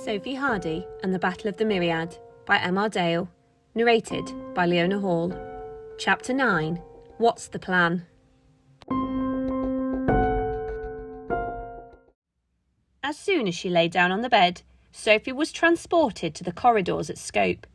Sophie Hardy and the Battle of the Myriad by M.R. Dale, narrated by Leona Hall. Chapter 9. What's the Plan? As soon as she lay down on the bed, Sophie was transported to the corridors at scope.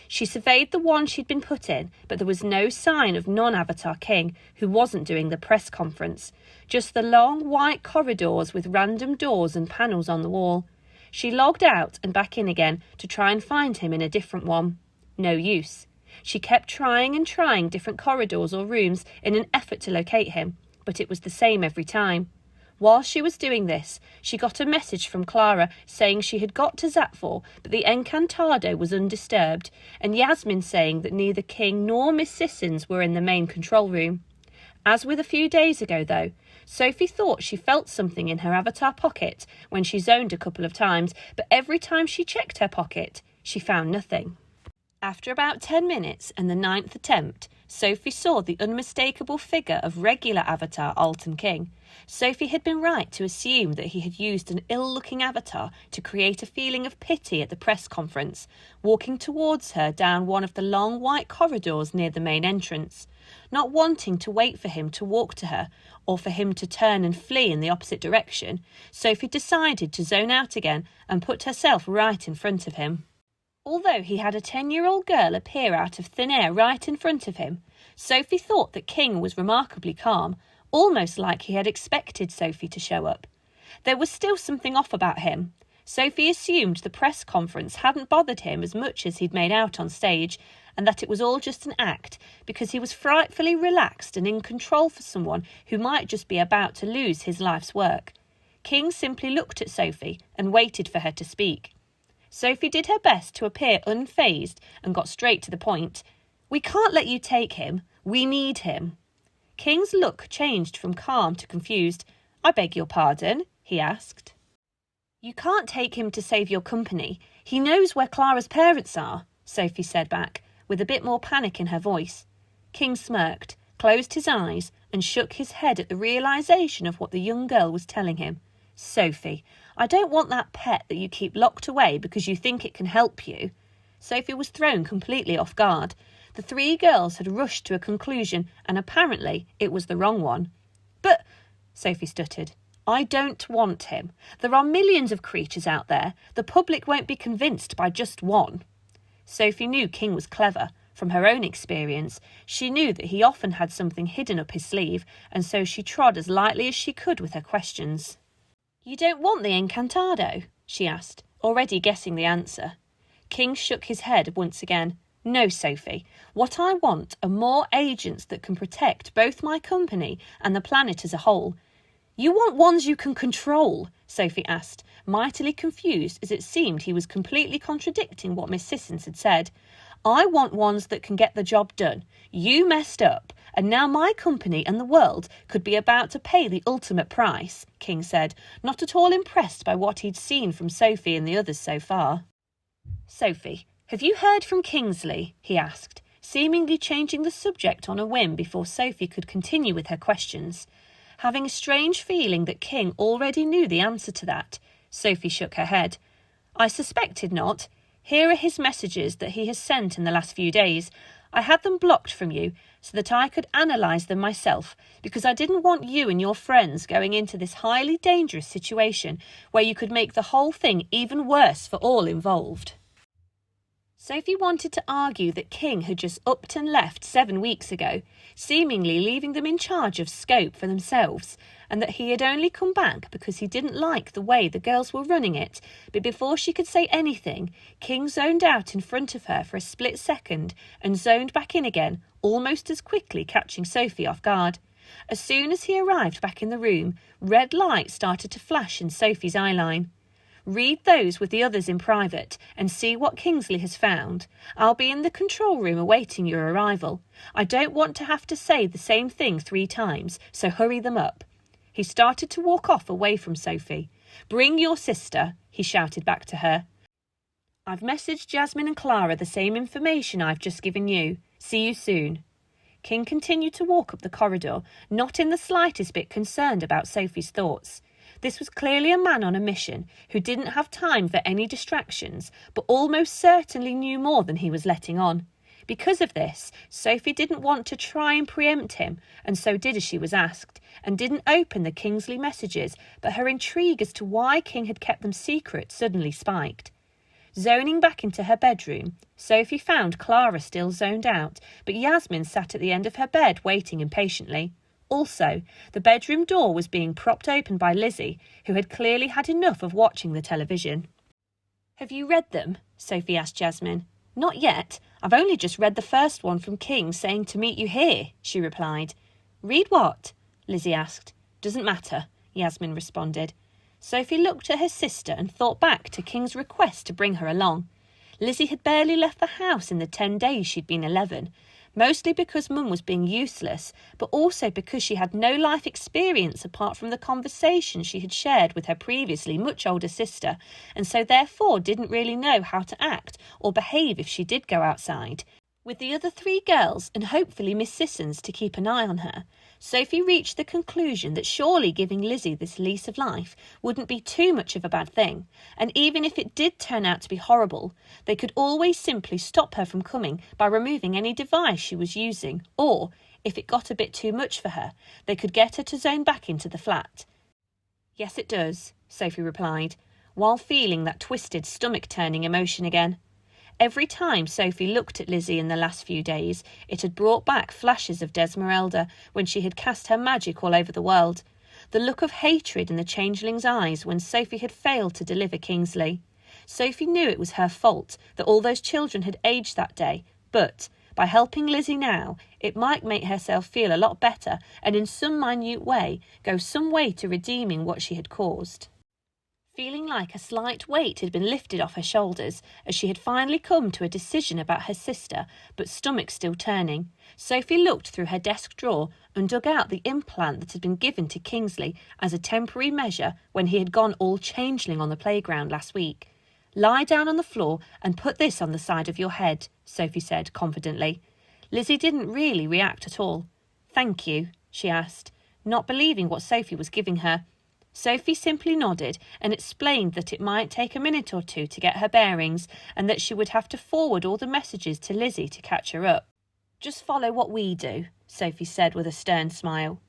She surveyed the one she'd been put in, but there was no sign of non-Avatar King, who wasn't doing the press conference. Just the long white corridors with random doors and panels on the wall. She logged out and back in again to try and find him in a different one. No use. She kept trying and trying different corridors or rooms in an effort to locate him, but it was the same every time. While she was doing this, she got a message from Clara saying she had got to Zatfor, but the Encantado was undisturbed, and Yasmin saying that neither King nor Miss Sissons were in the main control room. As with a few days ago, though, Sophie thought she felt something in her avatar pocket when she zoned a couple of times, but every time she checked her pocket, she found nothing. After about 10 minutes and the 9th attempt, Sophie saw the unmistakable figure of regular avatar Alton King. Sophie had been right to assume that he had used an ill-looking avatar to create a feeling of pity at the press conference, walking towards her down one of the long white corridors near the main entrance. Not wanting to wait for him to walk to her, or for him to turn and flee in the opposite direction, Sophie decided to zone out again and put herself right in front of him. Although he had a 10-year-old girl appear out of thin air right in front of him, Sophie thought that King was remarkably calm, almost like he had expected Sophie to show up. There was still something off about him. Sophie assumed the press conference hadn't bothered him as much as he'd made out on stage, and that it was all just an act, because he was frightfully relaxed and in control for someone who might just be about to lose his life's work. King simply looked at Sophie and waited for her to speak. Sophie did her best to appear unfazed and got straight to the point. "We can't let you take him. We need him." King's look changed from calm to confused. "I beg your pardon?" he asked. "You can't take him to save your company. He knows where Clara's parents are," Sophie said back, with a bit more panic in her voice. King smirked, closed his eyes, and shook his head at the realisation of what the young girl was telling him. "Sophie, I don't want that pet that you keep locked away because you think it can help you." Sophie was thrown completely off guard. The three girls had rushed to a conclusion, and apparently it was the wrong one. "But," Sophie stuttered, "I don't want him. There are millions of creatures out there. The public won't be convinced by just one." Sophie knew King was clever. From her own experience, she knew that he often had something hidden up his sleeve, and so she trod as lightly as she could with her questions. "You don't want the Encantado?" she asked, already guessing the answer. King shook his head once again. "No, Sophie. What I want are more agents that can protect both my company and the planet as a whole." "You want ones you can control?" Sophie asked, mightily confused as it seemed he was completely contradicting what Miss Sissons had said. "I want ones that can get the job done. You messed up, and now my company and the world could be about to pay the ultimate price," King said, not at all impressed by what he'd seen from Sophie and the others so far. "Sophie, have you heard from Kingsley?" he asked, seemingly changing the subject on a whim before Sophie could continue with her questions. Having a strange feeling that King already knew the answer to that, Sophie shook her head. "I suspected not. Here are his messages that he has sent in the last few days. I had them blocked from you so that I could analyse them myself, because I didn't want you and your friends going into this highly dangerous situation where you could make the whole thing even worse for all involved." Sophie wanted to argue that King had just upped and left 7 weeks ago, seemingly leaving them in charge of scope for themselves, and that he had only come back because he didn't like the way the girls were running it, but before she could say anything, King zoned out in front of her for a split second and zoned back in again, almost as quickly catching Sophie off guard. As soon as he arrived back in the room, red light started to flash in Sophie's eyeline. "Read those with the others in private and see what Kingsley has found. I'll be in the control room awaiting your arrival. I don't want to have to say the same thing 3 times, so hurry them up." He started to walk off away from Sophie. "Bring your sister," he shouted back to her. "I've messaged Jasmine and Clara the same information I've just given you. See you soon." King continued to walk up the corridor, not in the slightest bit concerned about Sophie's thoughts. This was clearly a man on a mission who didn't have time for any distractions, but almost certainly knew more than he was letting on. Because of this, Sophie didn't want to try and preempt him, and so did as she was asked, and didn't open the Kingsley messages, but her intrigue as to why King had kept them secret suddenly spiked. Zoning back into her bedroom, Sophie found Clara still zoned out, but Yasmin sat at the end of her bed waiting impatiently. Also, the bedroom door was being propped open by Lizzie, who had clearly had enough of watching the television. "Have you read them?" Sophie asked Yasmin. "Not yet. I've only just read the first one from King saying to meet you here," she replied. "Read what?" Lizzie asked. "Doesn't matter," Yasmin responded. Sophie looked at her sister and thought back to King's request to bring her along. Lizzie had barely left the house in the 10 days she'd been 11, mostly because Mum was being useless, but also because she had no life experience apart from the conversations she had shared with her previously much older sister, and so therefore didn't really know how to act or behave if she did go outside. With the other 3 girls and hopefully Miss Sissons to keep an eye on her, Sophie reached the conclusion that surely giving Lizzie this lease of life wouldn't be too much of a bad thing, and even if it did turn out to be horrible, they could always simply stop her from coming by removing any device she was using, or, if it got a bit too much for her, they could get her to zone back into the flat. "Yes, it does," Sophie replied, while feeling that twisted stomach-turning emotion again. Every time Sophie looked at Lizzie in the last few days, it had brought back flashes of Desmeralda when she had cast her magic all over the world. The look of hatred in the changeling's eyes when Sophie had failed to deliver Kingsley. Sophie knew it was her fault that all those children had aged that day, but by helping Lizzie now, it might make herself feel a lot better and in some minute way go some way to redeeming what she had caused. Feeling like a slight weight had been lifted off her shoulders as she had finally come to a decision about her sister, but stomach still turning, Sophie looked through her desk drawer and dug out the implant that had been given to Kingsley as a temporary measure when he had gone all changeling on the playground last week. "Lie down on the floor and put this on the side of your head," Sophie said confidently. Lizzie didn't really react at all. "Thank you," she asked, not believing what Sophie was giving her. Sophie simply nodded and explained that it might take a minute or 2 to get her bearings and that she would have to forward all the messages to Lizzie to catch her up. "Just follow what we do," Sophie said with a stern smile.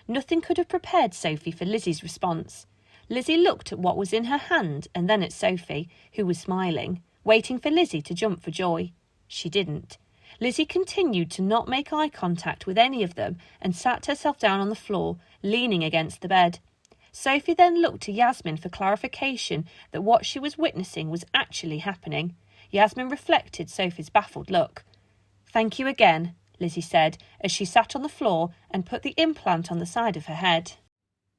Nothing could have prepared Sophie for Lizzie's response. Lizzie looked at what was in her hand and then at Sophie, who was smiling, waiting for Lizzie to jump for joy. She didn't. Lizzie continued to not make eye contact with any of them and sat herself down on the floor, leaning against the bed. Sophie then looked to Yasmin for clarification that what she was witnessing was actually happening. Yasmin reflected Sophie's baffled look. "Thank you again," Lizzie said as she sat on the floor and put the implant on the side of her head.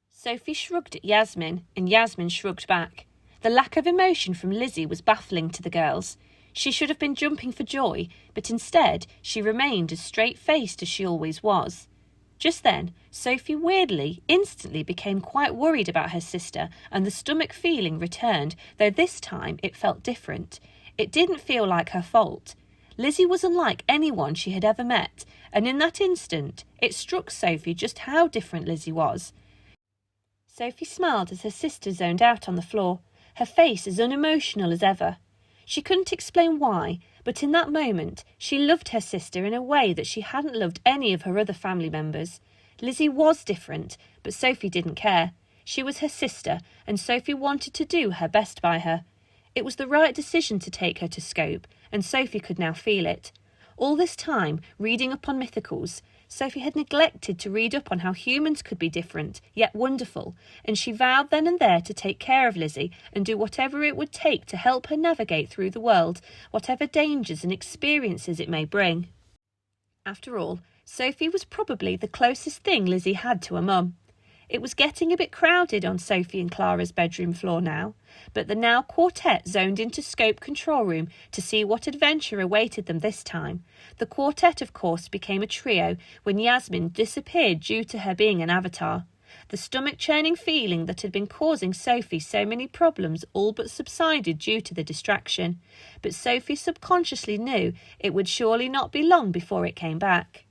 Sophie shrugged at Yasmin and Yasmin shrugged back. The lack of emotion from Lizzie was baffling to the girls. She should have been jumping for joy, but instead she remained as straight-faced as she always was. Just then, Sophie weirdly, instantly became quite worried about her sister, and the stomach feeling returned, though this time it felt different. It didn't feel like her fault. Lizzie was unlike anyone she had ever met, and in that instant, it struck Sophie just how different Lizzie was. Sophie smiled as her sister zoned out on the floor, her face as unemotional as ever. She couldn't explain why, but in that moment she loved her sister in a way that she hadn't loved any of her other family members. Lizzie was different, but Sophie didn't care. She was her sister, and Sophie wanted to do her best by her. It was the right decision to take her to Scope, and Sophie could now feel it. All this time, reading up on mythicals, Sophie had neglected to read up on how humans could be different, yet wonderful, and she vowed then and there to take care of Lizzie and do whatever it would take to help her navigate through the world, whatever dangers and experiences it may bring. After all, Sophie was probably the closest thing Lizzie had to a mum. It was getting a bit crowded on Sophie and Clara's bedroom floor now, but the now quartet zoned into Scope control room to see what adventure awaited them this time. The quartet, of course, became a trio when Yasmin disappeared due to her being an avatar. The stomach-churning feeling that had been causing Sophie so many problems all but subsided due to the distraction, but Sophie subconsciously knew it would surely not be long before it came back.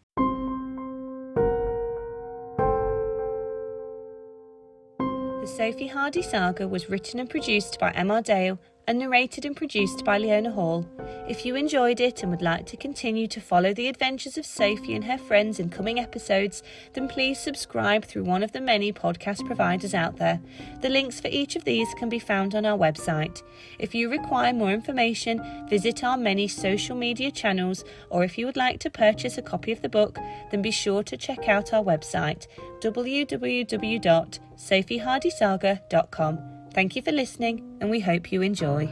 The Sophie Hardy saga was written and produced by M.R. Dale and narrated and produced by Leona Hall. If you enjoyed it and would like to continue to follow the adventures of Sophie and her friends in coming episodes, then please subscribe through one of the many podcast providers out there. The links for each of these can be found on our website. If you require more information, visit our many social media channels, or if you would like to purchase a copy of the book, then be sure to check out our website, www.sophiehardysaga.com. Thank you for listening, and we hope you enjoy.